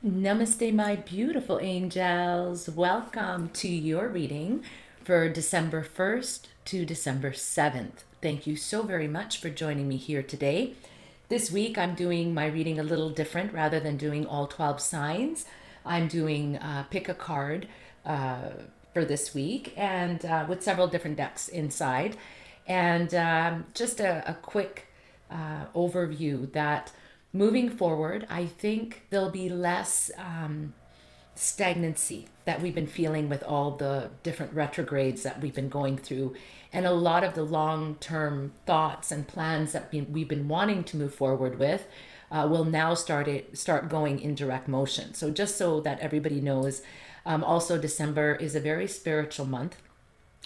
Namaste, my beautiful angels. Welcome to your reading for December 1st to December 7th. Thank you so very much for joining me here today. This week, I'm doing my reading a little different. Rather than doing all 12 signs, I'm doing pick a card for this week and with several different decks inside. And just a quick overview that moving forward, I think there'll be less stagnancy that we've been feeling with all the different retrogrades that we've been going through. And a lot of the long term thoughts and plans that we've been wanting to move forward with will now start going in direct motion. So, just so that everybody knows, also December is a very spiritual month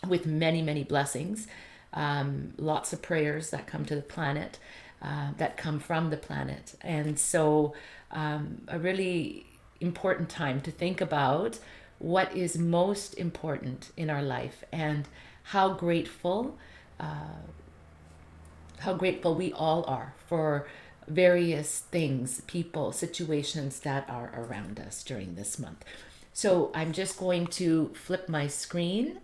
with many, many blessings, lots of prayers that come to the planet, that come from the planet. And so, a really important time to think about what is most important in our life and how grateful we all are for various things, people, situations that are around us during this month. So I'm just going to flip my screen.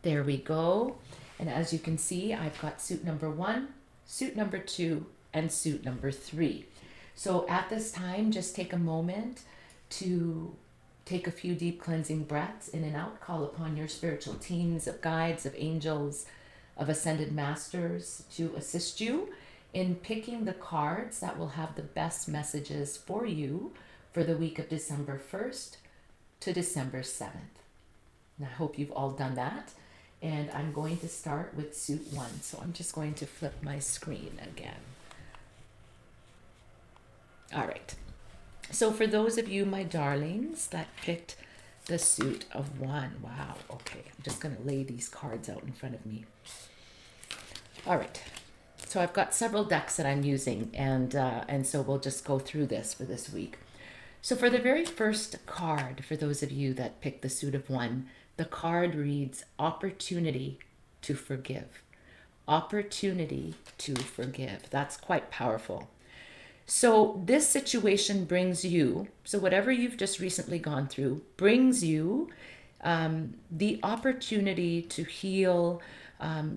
There we go. And as you can see, I've got suit number 1, suit number 2, and suit number 3. So at this time, just take a moment to take a few deep cleansing breaths in and out. Call upon your spiritual teams of guides, of angels, of ascended masters to assist you in picking the cards that will have the best messages for you for the week of December 1st to December 7th. And I hope you've all done that. And I'm going to start with suit 1. So I'm just going to flip my screen again. All right. So for those of you, my darlings, that picked the suit of 1. Wow. Okay. I'm just going to lay these cards out in front of me. All right. So I've got several decks that I'm using, and so we'll just go through this for this week. So for the very first card, for those of you that picked the suit of 1, the card reads opportunity to forgive. Opportunity to forgive. That's quite powerful. So this situation brings you, so whatever you've just recently gone through, brings you the opportunity to heal,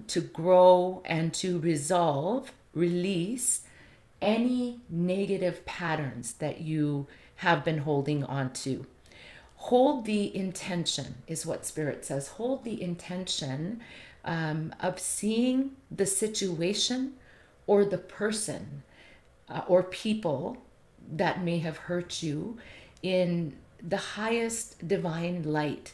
to grow, and to resolve, release any negative patterns that you have been holding on to. Hold the intention, is what Spirit says. Hold the intention of seeing the situation or the person or people that may have hurt you in the highest divine light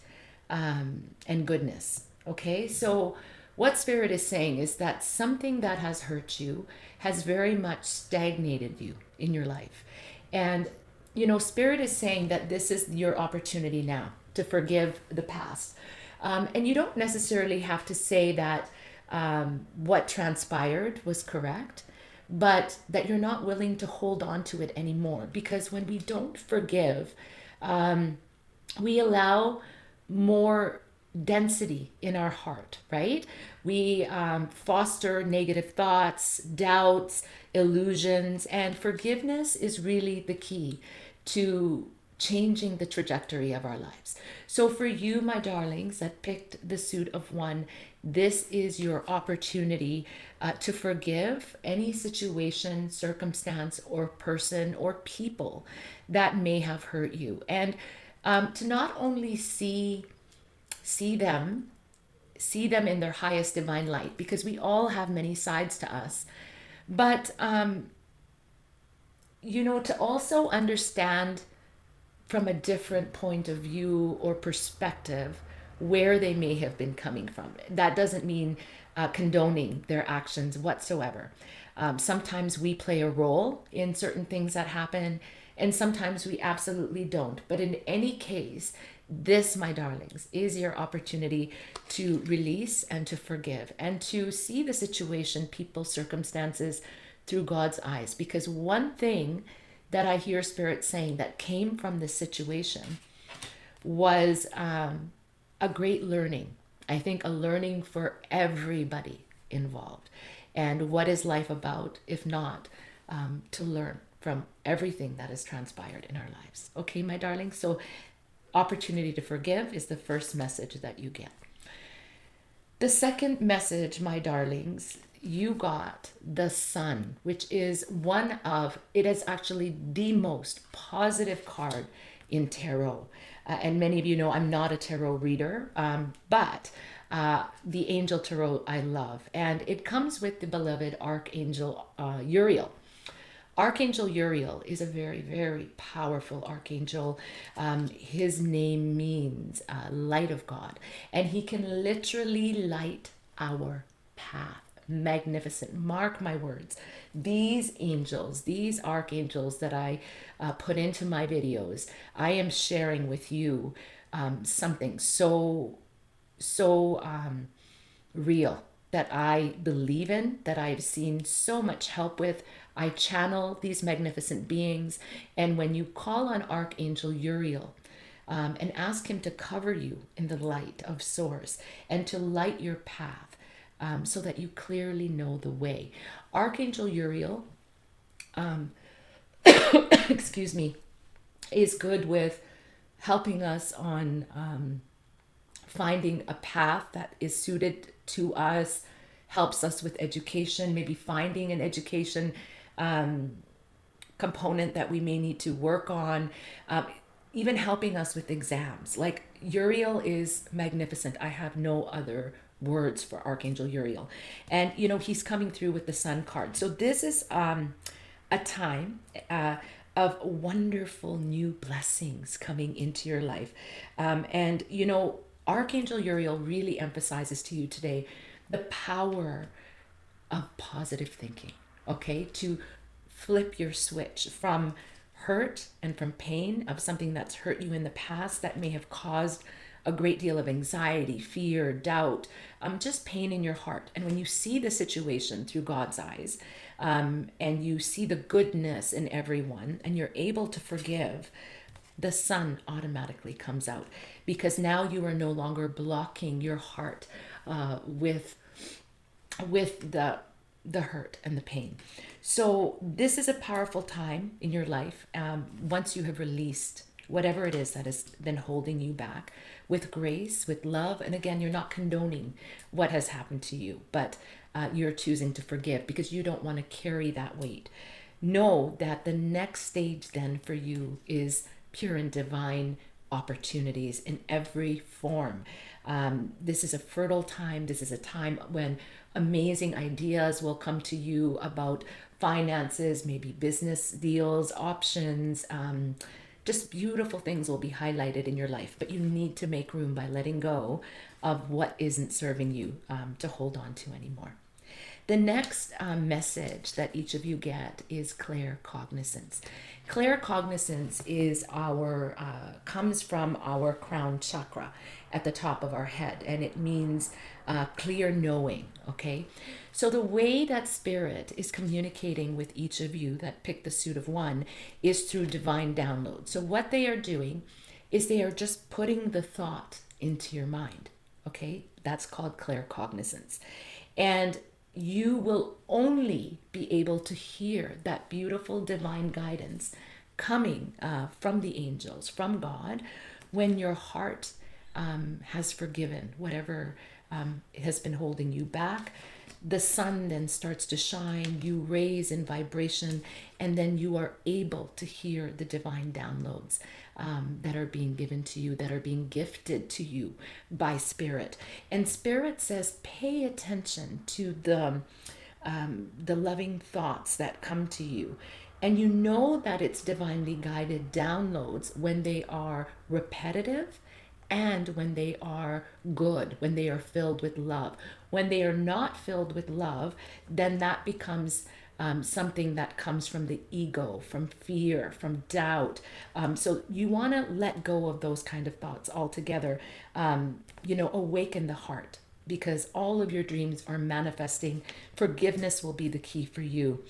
and goodness. Okay, so what Spirit is saying is that something that has hurt you has very much stagnated you in your life. And Spirit is saying that this is your opportunity now to forgive the past. And you don't necessarily have to say that what transpired was correct, but that you're not willing to hold on to it anymore. Because when we don't forgive, we allow more density in our heart, right? We foster negative thoughts, doubts, illusions, and forgiveness is really the key to changing the trajectory of our lives. So for you, my darlings, that picked the suit of 1, this is your opportunity to forgive any situation, circumstance, or person or people that may have hurt you. And to not only see them in their highest divine light, because we all have many sides to us, but to also understand from a different point of view or perspective where they may have been coming from. That doesn't mean condoning their actions whatsoever. Sometimes we play a role in certain things that happen, and sometimes we absolutely don't. But in any case, this, my darlings, is your opportunity to release and to forgive and to see the situation, people, circumstances through God's eyes. Because one thing that I hear Spirit saying that came from this situation was a great learning. I think a learning for everybody involved. And what is life about if not to learn? from everything that has transpired in our lives. Okay, my darling? So opportunity to forgive is the first message that you get. The second message, my darlings, you got the sun, which is it is actually the most positive card in tarot. And many of you know I'm not a tarot reader, but the angel tarot I love. And it comes with the beloved Archangel Uriel. Archangel Uriel is a very, very powerful archangel. His name means light of God, and he can literally light our path. Magnificent. Mark my words. These angels, these archangels that I put into my videos, I am sharing with you something so real that I believe in, that I've seen so much help with. I channel these magnificent beings. And when you call on Archangel Uriel and ask him to cover you in the light of Source and to light your path so that you clearly know the way. Archangel Uriel, excuse me, is good with helping us on finding a path that is suited to us, helps us with education, maybe finding an education component that we may need to work on, even helping us with exams. Like Uriel is magnificent. I have no other words for Archangel Uriel. And, you know, he's coming through with the Sun card. So this is a time of wonderful new blessings coming into your life. And, you know, Archangel Uriel really emphasizes to you today the power of positive thinking, okay? To flip your switch from hurt and from pain of something that's hurt you in the past that may have caused a great deal of anxiety, fear, doubt, just pain in your heart. And when you see the situation through God's eyes, and you see the goodness in everyone, and you're able to forgive, the sun automatically comes out, because now you are no longer blocking your heart with the hurt and the pain. So this is a powerful time in your life. Once you have released whatever it is that has been holding you back, with grace, with love, and again, you're not condoning what has happened to you, but you're choosing to forgive because you don't want to carry that weight. Know that the next stage then for you is pure and divine opportunities in every form. This is a fertile time. This is a time when amazing ideas will come to you about finances, maybe business deals, options, just beautiful things will be highlighted in your life, but you need to make room by letting go of what isn't serving you to hold on to anymore. The next message that each of you get is claircognizance. Claircognizance is comes from our crown chakra at the top of our head, and it means clear knowing, okay? So the way that Spirit is communicating with each of you that picked the suit of one is through divine download. So what they are doing is they are just putting the thought into your mind, okay? That's called claircognizance. And you will only be able to hear that beautiful divine guidance coming from the angels, from God, when your heart has forgiven whatever has been holding you back. The sun then starts to shine, you raise in vibration, and then you are able to hear the divine downloads that are being given to you, that are being gifted to you by Spirit. And Spirit says, pay attention to the loving thoughts that come to you. And you know that it's divinely guided downloads when they are repetitive and when they are good, when they are filled with love. When they are not filled with love, then that becomes something that comes from the ego, from fear, from doubt. So you want to let go of those kind of thoughts altogether. Awaken the heart, because all of your dreams are manifesting. Forgiveness will be the key for you.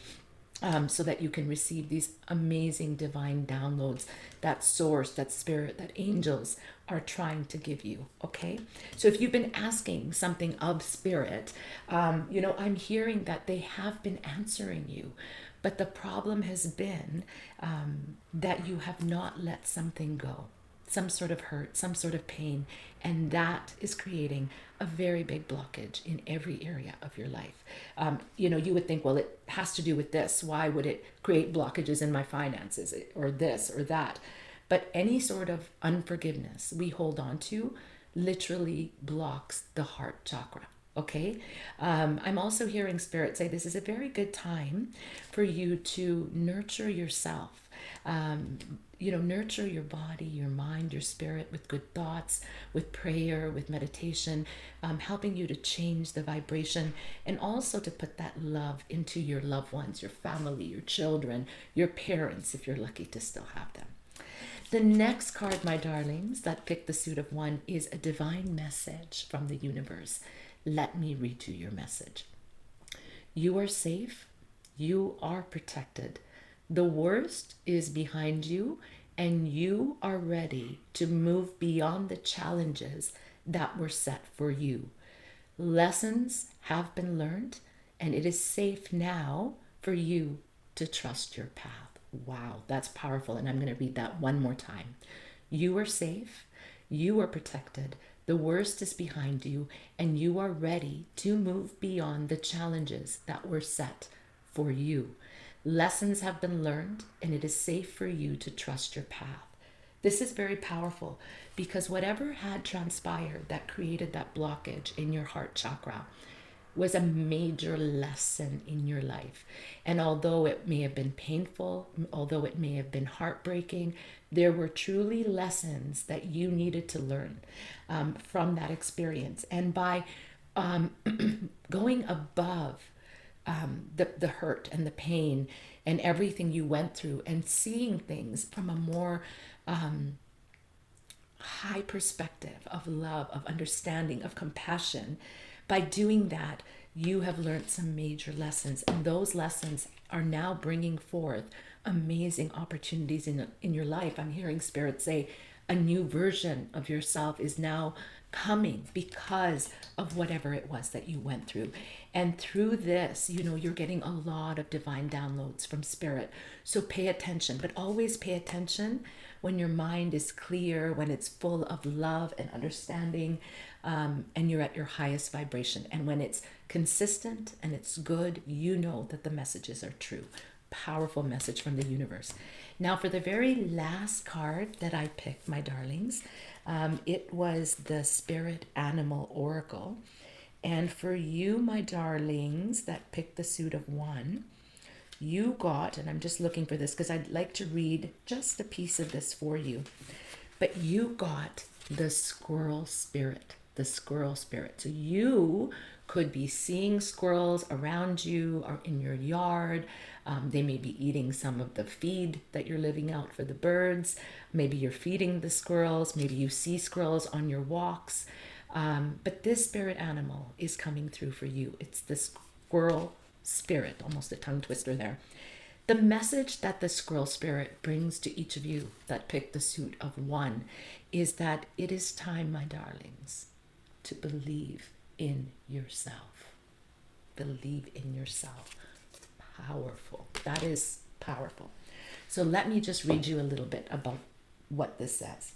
So that you can receive these amazing divine downloads, that source, that Spirit, that angels are trying to give you, okay? So if you've been asking something of Spirit, I'm hearing that they have been answering you, But the problem has been that you have not let something go, some sort of hurt, some sort of pain, and that is creating a very big blockage in every area of your life. You would think, well, it has to do with this. Why would it create blockages in my finances or this or that? But any sort of unforgiveness we hold on to literally blocks the heart chakra. Okay. I'm also hearing Spirit say this is a very good time for you to nurture yourself. Nurture your body, your mind, your spirit with good thoughts, with prayer, with meditation, helping you to change the vibration and also to put that love into your loved ones, your family, your children, your parents, if you're lucky to still have them. The next card, my darlings, that picked the suit of 1 is a divine message from the universe. Let me read you your message. You are safe. You are protected. The worst is behind you, and you are ready to move beyond the challenges that were set for you. Lessons have been learned, and it is safe now for you to trust your path. Wow, that's powerful. And I'm going to read that one more time. You are safe. You are protected. The worst is behind you, and you are ready to move beyond the challenges that were set for you. Lessons have been learned, and it is safe for you to trust your path. This is very powerful because whatever had transpired that created that blockage in your heart chakra was a major lesson in your life. And although it may have been painful, although it may have been heartbreaking, there were truly lessons that you needed to learn from that experience. And by going above the hurt and the pain and everything you went through and seeing things from a more high perspective of love, of understanding, of compassion, by doing that, you have learned some major lessons, and those lessons are now bringing forth amazing opportunities in your life. I'm hearing Spirit say a new version of yourself is now coming because of whatever it was that you went through. And through this, you're getting a lot of divine downloads from Spirit. So pay attention, but always pay attention when your mind is clear, when it's full of love and understanding, and you're at your highest vibration. And when it's consistent and it's good, you know that the messages are true. Powerful message from the universe. Now, for the very last card that I picked, my darlings, it was the Spirit Animal Oracle. And for you, my darlings, that picked the suit of 1, you got, and I'm just looking for this because I'd like to read just a piece of this for you, but you got the squirrel spirit, the squirrel spirit. So you could be seeing squirrels around you or in your yard. They may be eating some of the feed that you're living out for the birds. Maybe you're feeding the squirrels. Maybe you see squirrels on your walks. But this spirit animal is coming through for you. It's the squirrel spirit, almost a tongue twister there. The message that the squirrel spirit brings to each of you that picked the suit of 1 is that it is time, my darlings, to believe in yourself. Believe in yourself. Powerful. That is powerful. So let me just read you a little bit about what this says.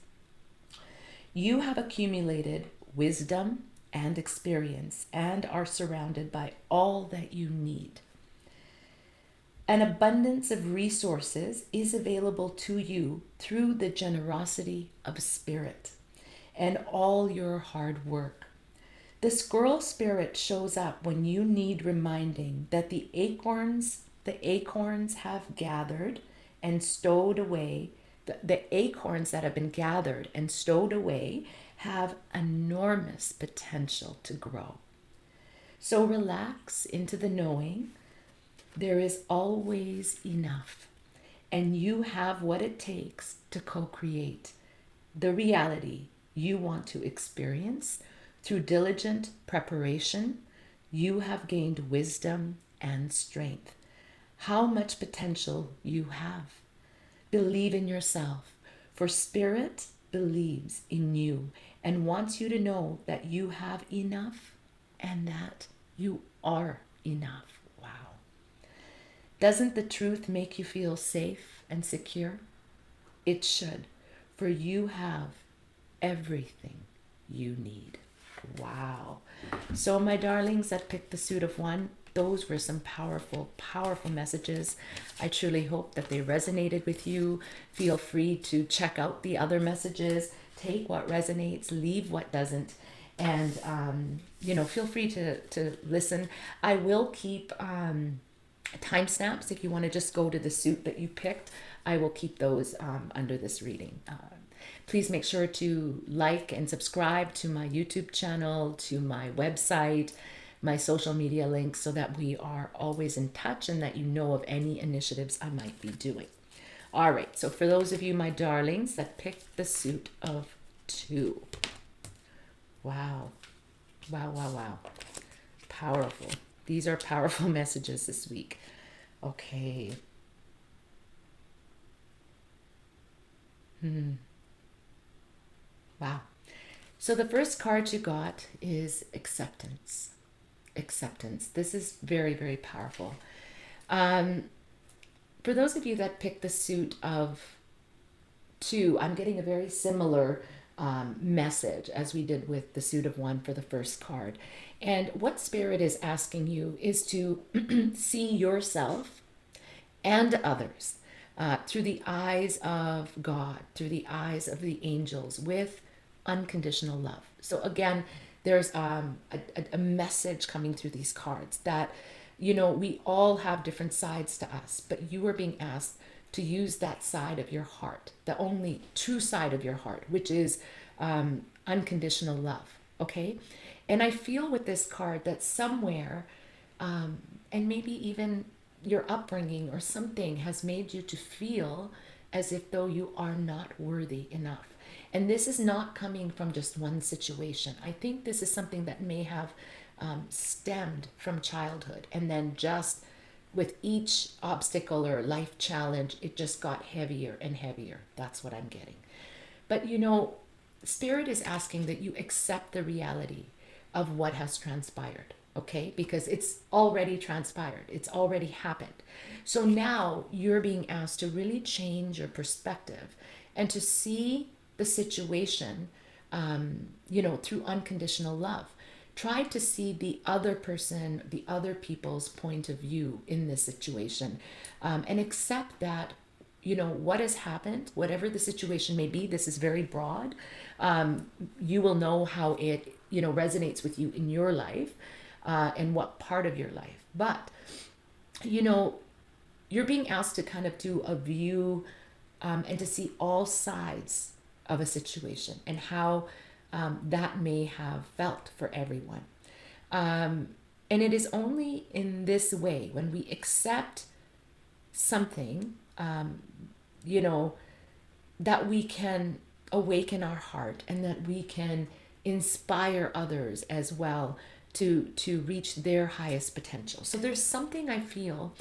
You have accumulated wisdom and experience and are surrounded by all that you need. An abundance of resources is available to you through the generosity of Spirit and all your hard work. The squirrel spirit shows up when you need reminding that the acorns have gathered and stowed away. The acorns that have been gathered and stowed away have enormous potential to grow. So relax into the knowing there is always enough, and you have what it takes to co-create the reality you want to experience. Through diligent preparation, you have gained wisdom and strength. How much potential you have. Believe in yourself, for Spirit believes in you and wants you to know that you have enough and that you are enough. Wow. Doesn't the truth make you feel safe and secure? It should, for you have everything you need. Wow. So, my darlings that picked the suit of one, those were some powerful, powerful messages. I truly hope that they resonated with you. Feel free to check out the other messages. Take what resonates, leave what doesn't. And, feel free to listen. I will keep timestamps if you want to just go to the suit that you picked. I will keep those under this reading. Please make sure to like and subscribe to my YouTube channel, to my website, my social media links, so that we are always in touch and that you know of any initiatives I might be doing. All right, so for those of you, my darlings, that picked the suit of two. Wow. Wow, wow, wow. Powerful. These are powerful messages this week. Okay. Wow. So the first card you got is acceptance. Acceptance. This is very, very powerful. For those of you that picked the suit of two, I'm getting a very similar message as we did with the suit of one for the first card. And what Spirit is asking you is to see yourself and others through the eyes of God, through the eyes of the angels, with unconditional love. So again, there's a message coming through these cards that, we all have different sides to us, but you are being asked to use that side of your heart, the only true side of your heart, which is unconditional love. Okay. And I feel with this card that somewhere, and maybe even your upbringing or something has made you to feel as if though you are not worthy enough. And this is not coming from just one situation. I think this is something that may have stemmed from childhood, and then just with each obstacle or life challenge, it just got heavier and heavier. That's what I'm getting. But Spirit is asking that you accept the reality of what has transpired, okay? Because it's already transpired, it's already happened. So now you're being asked to really change your perspective and to see the situation, through unconditional love. Try to see the other person, the other people's point of view in this situation, and accept that, what has happened, whatever the situation may be. This is very broad. You will know how it, resonates with you in your life, and what part of your life. But, you're being asked to kind of do a view, and to see all sides of a situation and how that may have felt for everyone. And it is only in this way, when we accept something, that we can awaken our heart, and that we can inspire others as well to reach their highest potential. So there's something I feel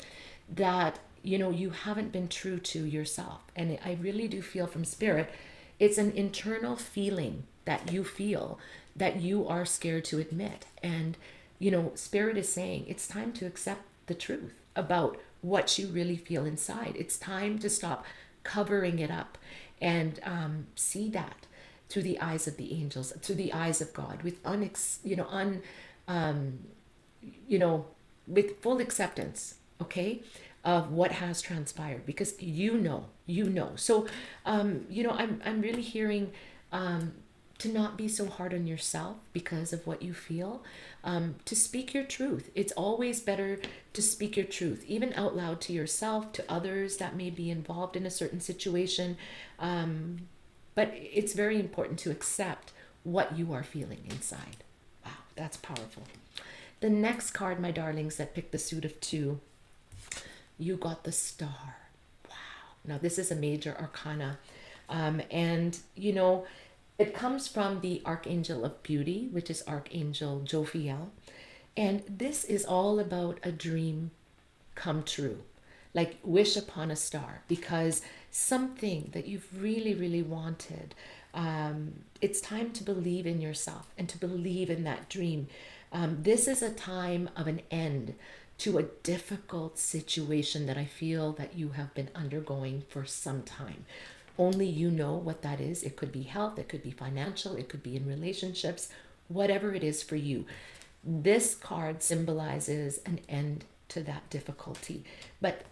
that, you haven't been true to yourself. And I really do feel from Spirit, it's an internal feeling that you feel that you are scared to admit. And, Spirit is saying it's time to accept the truth about what you really feel inside. It's time to stop covering it up and see that through the eyes of the angels, through the eyes of God, with with full acceptance, okay, of what has transpired, because So, I'm really hearing to not be so hard on yourself because of what you feel, to speak your truth. It's always better to speak your truth, even out loud, to yourself, to others that may be involved in a certain situation. But it's very important to accept what you are feeling inside. Wow, that's powerful. The next card, my darlings, that picked the suit of two, you got the Star. Wow. Now, this is a major arcana. And, it comes from the Archangel of Beauty, which is Archangel Jophiel. And this is all about a dream come true, like wish upon a star, because something that you've really, really wanted, it's time to believe in yourself and to believe in that dream. This is a time of an end to a difficult situation that I feel that you have been undergoing for some time. Only you know what that is. It could be health, it could be financial, it could be in relationships, whatever it is for you. This card symbolizes an end to that difficulty. But,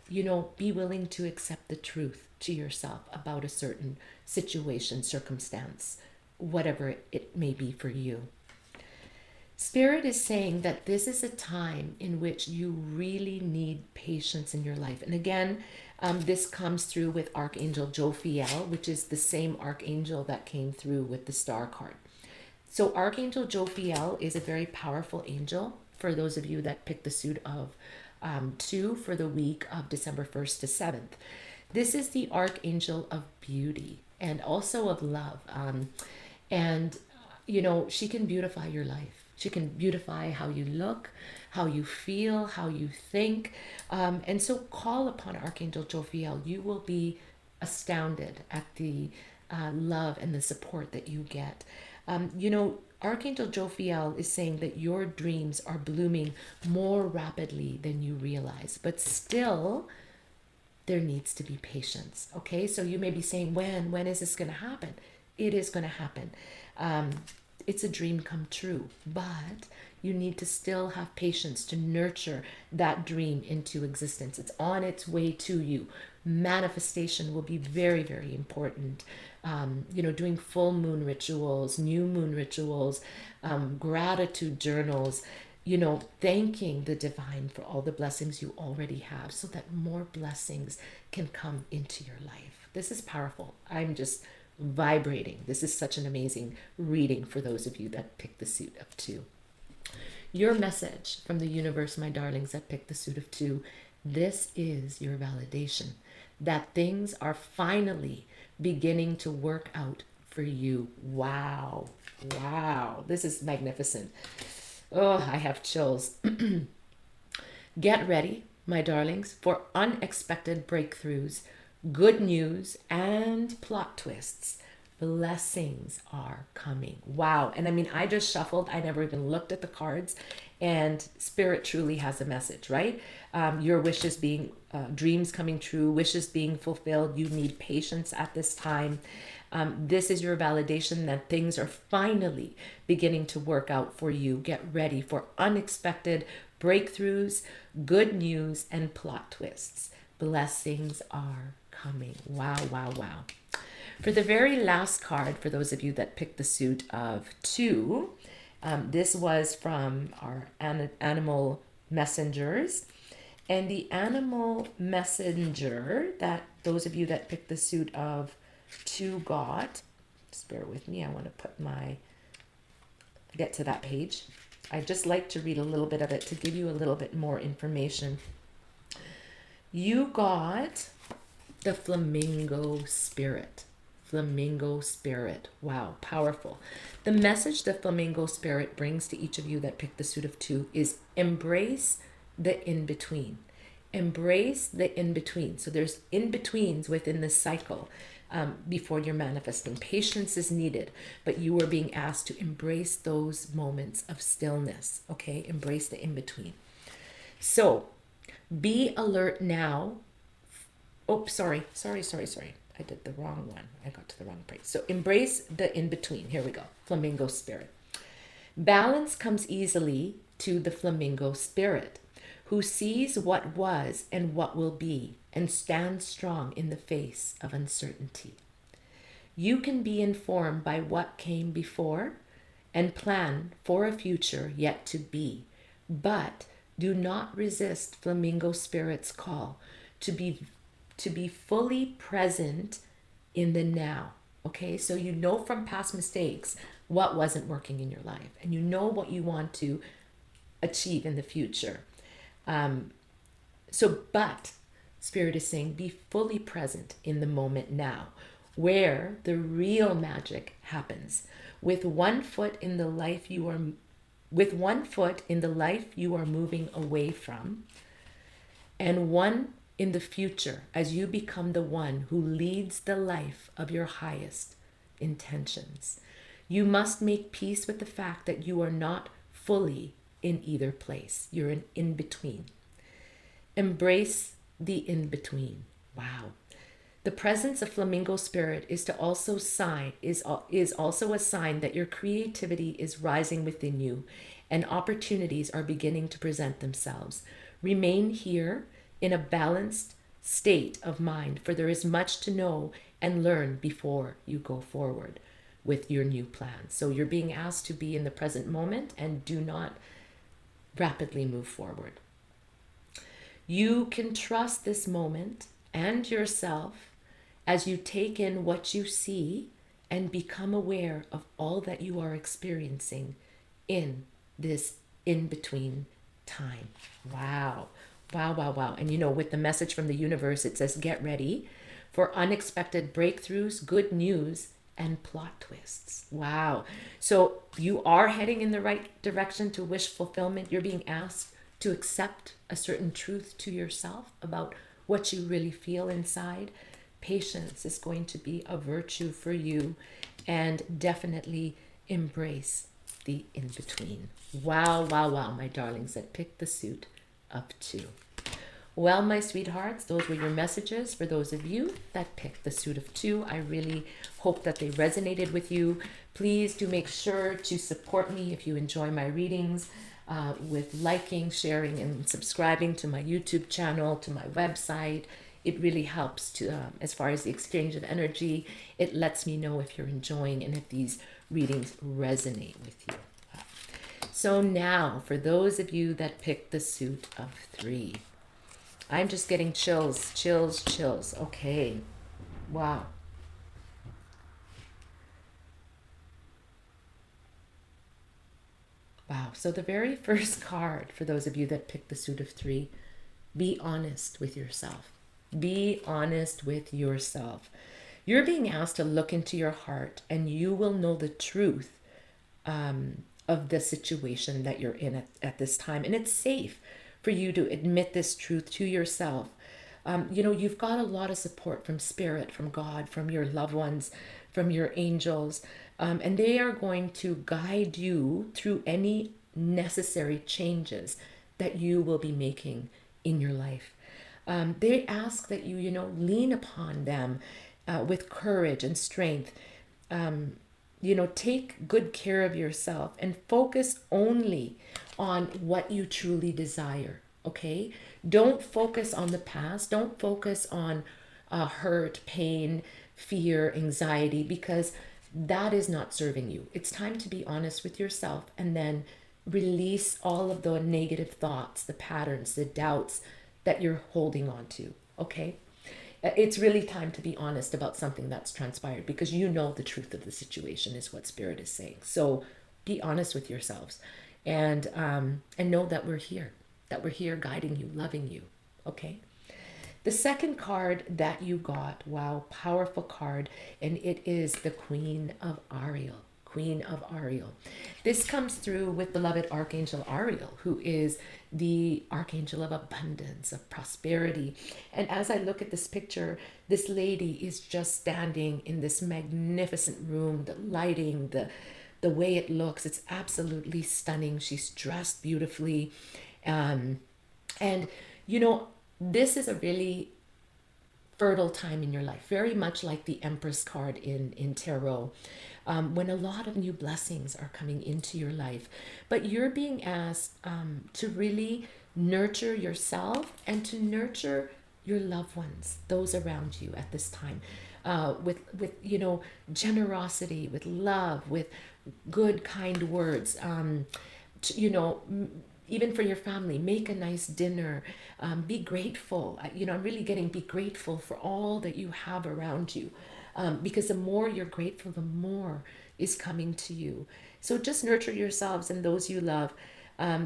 be willing to accept the truth to yourself about a certain situation, circumstance, whatever it may be for you. Spirit is saying that this is a time in which you really need patience in your life. And again, this comes through with Archangel Jophiel, which is the same archangel that came through with the star card. So Archangel Jophiel is a very powerful angel for those of you that picked the suit of 2 for the week of December 1st to 7th. This is the Archangel of beauty and also of love. And she can beautify your life. She can beautify how you look, how you feel, how you think. And so call upon Archangel Jophiel. You will be astounded at the love and the support that you get. Archangel Jophiel is saying that your dreams are blooming more rapidly than you realize, but still there needs to be patience. Okay, so you may be saying, when is this going to happen? It is going to happen. It's a dream come true, but you need to still have patience to nurture that dream into existence. It's on its way to you. Manifestation will be very, very important. Doing full moon rituals, new moon rituals, gratitude journals, thanking the divine for all the blessings you already have so that more blessings can come into your life. This is powerful. I'm just vibrating. This is such an amazing reading for those of you that picked the suit of 2. Your message from the universe, my darlings, that picked the suit of 2, this is your validation that things are finally beginning to work out for you. Wow. This is magnificent. Oh, I have chills. Get ready, my darlings, for unexpected breakthroughs, good news, and plot twists. Blessings are coming. Wow. And I just shuffled. I never even looked at the cards. And Spirit truly has a message, right? Your wishes being, dreams coming true, wishes being fulfilled. You need patience at this time. This is your validation that things are finally beginning to work out for you. Get ready for unexpected breakthroughs, good news, and plot twists. Blessings are coming. Wow. For the very last card, for those of you that picked the suit of 2, this was from our animal messengers. And the animal messenger that those of you that picked the suit of 2 got, just bear with me, I want to get to that page. I just like to read a little bit of it to give you a little bit more information. You got the flamingo spirit. Flamingo spirit. Wow, powerful. The message the flamingo spirit brings to each of you that picked the suit of 2 is embrace the in-between. Embrace the in-between. So there's in-betweens within this cycle before you're manifesting. Patience is needed, but you are being asked to embrace those moments of stillness. Okay, embrace the in-between. So be alert now. Oh, sorry. I did the wrong one. I got to the wrong place. So embrace the in-between. Here we go. Flamingo spirit. Balance comes easily to the flamingo spirit, who sees what was and what will be and stands strong in the face of uncertainty. You can be informed by what came before and plan for a future yet to be, but do not resist flamingo spirit's call to be fully present in the now. Okay, so you know from past mistakes what wasn't working in your life, and you know what you want to achieve in the future. But Spirit is saying be fully present in the moment now, where the real magic happens. With one foot in the life you are moving away from, and one in the future as you become the one who leads the life of your highest intentions. You must make peace with the fact that you are not fully in either place. You're in between. Embrace the in-between. Wow. The presence of flamingo spirit is also a sign that your creativity is rising within you and opportunities are beginning to present themselves. Remain here in a balanced state of mind, for there is much to know and learn before you go forward with your new plan. So you're being asked to be in the present moment and do not rapidly move forward. You can trust this moment and yourself as you take in what you see and become aware of all that you are experiencing in this in-between time. Wow. Wow, wow, wow. And with the message from the universe, it says, get ready for unexpected breakthroughs, good news, and plot twists. Wow. So you are heading in the right direction to wish fulfillment. You're being asked to accept a certain truth to yourself about what you really feel inside. Patience is going to be a virtue for you, and definitely embrace the in-between. Wow, wow, wow, my darlings that picked the suit of 2. Well, my sweethearts, those were your messages for those of you that picked the suit of 2. I really hope that they resonated with you. Please do make sure to support me if you enjoy my readings with liking, sharing, and subscribing to my YouTube channel, to my website. It really helps to, as far as the exchange of energy. It lets me know if you're enjoying and if these readings resonate with you. So now, for those of you that picked the suit of 3, I'm just getting chills, chills, chills. Okay. Wow. Wow. So the very first card, for those of you that picked the suit of 3, be honest with yourself. Be honest with yourself. You're being asked to look into your heart and you will know the truth of the situation that you're in at this time. And it's safe for you to admit this truth to yourself. You've got a lot of support from Spirit, from God, from your loved ones, from your angels, and they are going to guide you through any necessary changes that you will be making in your life. They ask that you, lean upon them with courage and strength. Take good care of yourself and focus only on what you truly desire. Okay? Don't focus on the past. Don't focus on hurt, pain, fear, anxiety, because that is not serving you. It's time to be honest with yourself and then release all of the negative thoughts, the patterns, the doubts that you're holding on to. Okay? It's really time to be honest about something that's transpired, because you know the truth of the situation is what Spirit is saying. So be honest with yourselves and know that we're here guiding you, loving you. Okay? The second card that you got, wow, powerful card, and it is the Queen of Ariel. Queen of Ariel. This comes through with beloved Archangel Ariel, who is the Archangel of abundance, of prosperity. And as I look at this picture, this lady is just standing in this magnificent room, the lighting, the way it looks, it's absolutely stunning. She's dressed beautifully. This is a really fertile time in your life, very much like the Empress card in Tarot, when a lot of new blessings are coming into your life. But you're being asked to really nurture yourself and to nurture your loved ones, those around you at this time, with generosity, with love, with good, kind words. Even for your family, make a nice dinner, be grateful. I'm really getting be grateful for all that you have around you, because the more you're grateful, the more is coming to you. So just nurture yourselves and those you love.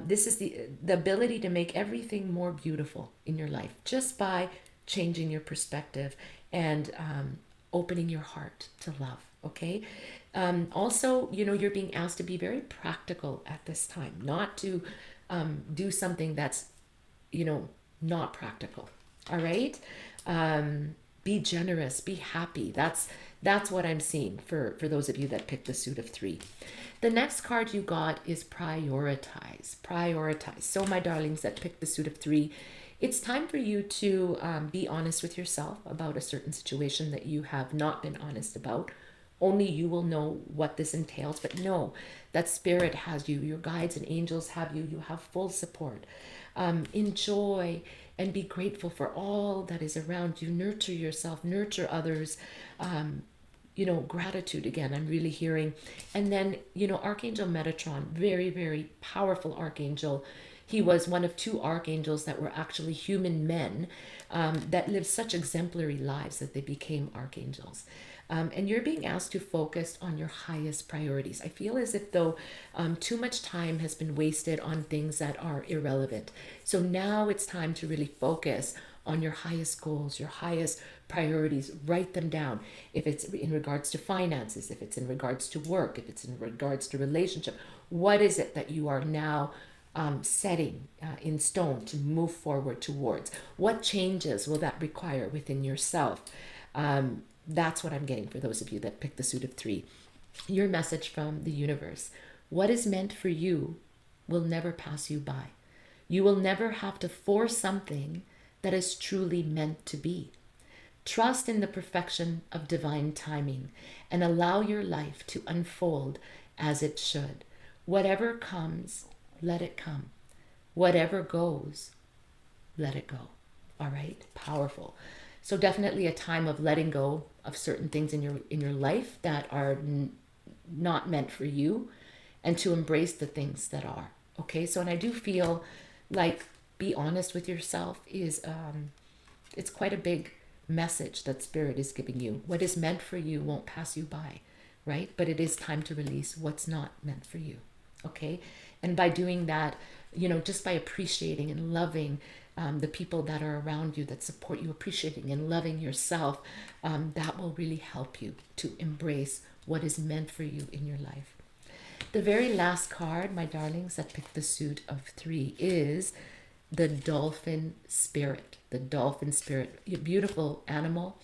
This is the ability to make everything more beautiful in your life just by changing your perspective and opening your heart to love. Okay. Also, you're being asked to be very practical at this time, not to do something that's, not practical. All right. Be generous, be happy. That's what I'm seeing for those of you that picked the suit of 3. The next card you got is prioritize. Prioritize. So my darlings that picked the suit of 3, It's time for you to be honest with yourself about a certain situation that you have not been honest about. Only you will know what this entails, but know that Spirit has you, your guides and angels have you, you have full support. Enjoy and be grateful for all that is around you. Nurture yourself, nurture others. Gratitude again, I'm really hearing. And then, Archangel Metatron, very, very powerful archangel. He was one of two archangels that were actually human men that lived such exemplary lives that they became archangels. And you're being asked to focus on your highest priorities. I feel as if though too much time has been wasted on things that are irrelevant. So now it's time to really focus on your highest goals, your highest priorities. Write them down. If it's in regards to finances, if it's in regards to work, if it's in regards to relationship, what is it that you are now setting in stone to move forward towards? What changes will that require within yourself? That's what I'm getting for those of you that picked the suit of 3. Your message from the universe. What is meant for you will never pass you by. You will never have to force something that is truly meant to be. Trust in the perfection of divine timing and allow your life to unfold as it should. Whatever comes, let it come. Whatever goes, let it go. All right? Powerful. So definitely a time of letting go of certain things in your life that are not meant for you, and to embrace the things that are. Okay? So, and I do feel like be honest with yourself is it's quite a big message that Spirit is giving you. What is meant for you won't pass you by, right? But it is time to release what's not meant for you. Okay? And by doing that, just by appreciating and loving the people that are around you that support you, appreciating and loving yourself, that will really help you to embrace what is meant for you in your life. The very last card, my darlings, that picked the suit of 3 is the dolphin spirit. The dolphin spirit, a beautiful animal.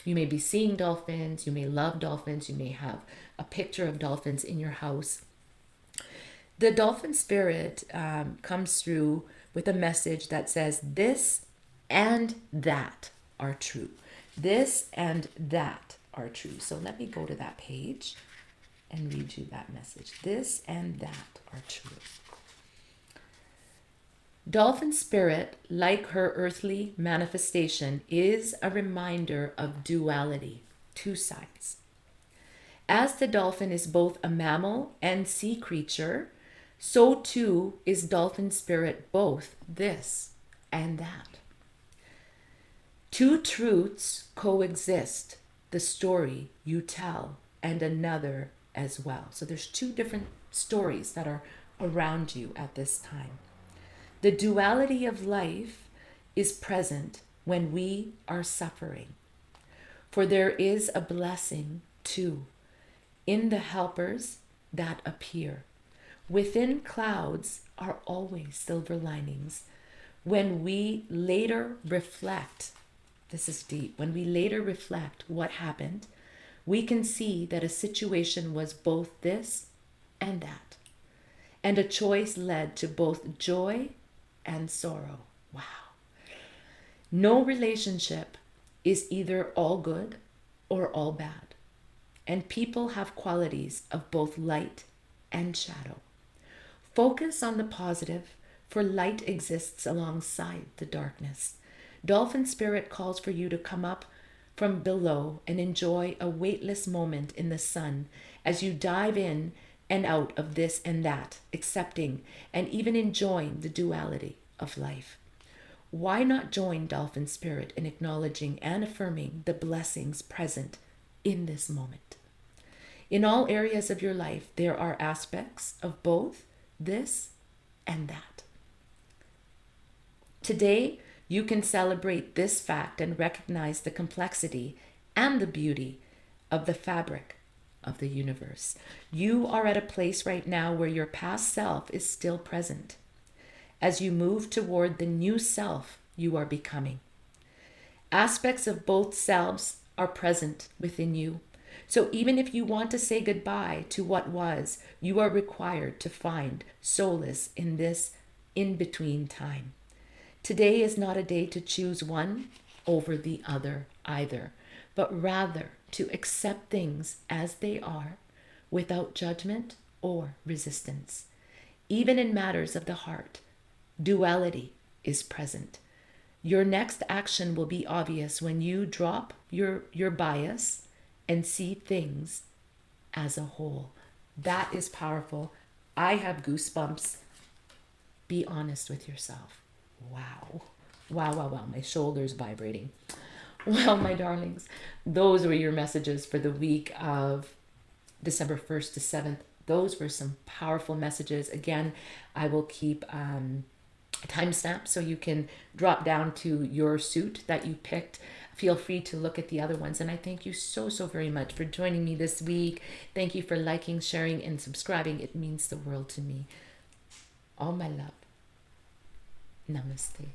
You may be seeing dolphins, you may love dolphins, you may have a picture of dolphins in your house. The dolphin spirit comes through with a message that says this and that are true. This and that are true. So let me go to that page and read you that message. This and that are true. Dolphin spirit, like her earthly manifestation, is a reminder of duality, 2 sides. As the dolphin is both a mammal and sea creature, so too is dolphin spirit both this and that. 2 truths coexist, the story you tell and another as well. So there's 2 different stories that are around you at this time. The duality of life is present when we are suffering, for there is a blessing too in the helpers that appear. Within clouds are always silver linings. When we later reflect, this is deep, when we later reflect what happened, we can see that a situation was both this and that. And a choice led to both joy and sorrow. Wow. No relationship is either all good or all bad. And people have qualities of both light and shadow. Focus on the positive, for light exists alongside the darkness. Dolphin spirit calls for you to come up from below and enjoy a weightless moment in the sun as you dive in and out of this and that, accepting and even enjoying the duality of life. Why not join dolphin spirit in acknowledging and affirming the blessings present in this moment? In all areas of your life, there are aspects of both this and that. Today, you can celebrate this fact and recognize the complexity and the beauty of the fabric of the universe. You are at a place right now where your past self is still present as you move toward the new self you are becoming. Aspects of both selves are present within you. So even if you want to say goodbye to what was, you are required to find solace in this in-between time. Today is not a day to choose one over the other either, but rather to accept things as they are without judgment or resistance. Even in matters of the heart, duality is present. Your next action will be obvious when you drop your bias and see things as a whole. That is powerful. I have goosebumps. Be honest with yourself. Wow. Wow, wow, wow. My shoulders vibrating. Well, my darlings, those were your messages for the week of December 1st to 7th. Those were some powerful messages. Again, I will keep timestamp so you can drop down to your suit that you picked. Feel free to look at the other ones. And I thank you so, so very much for joining me this week. Thank you for liking, sharing, and subscribing. It means the world to me. All my love. Namaste.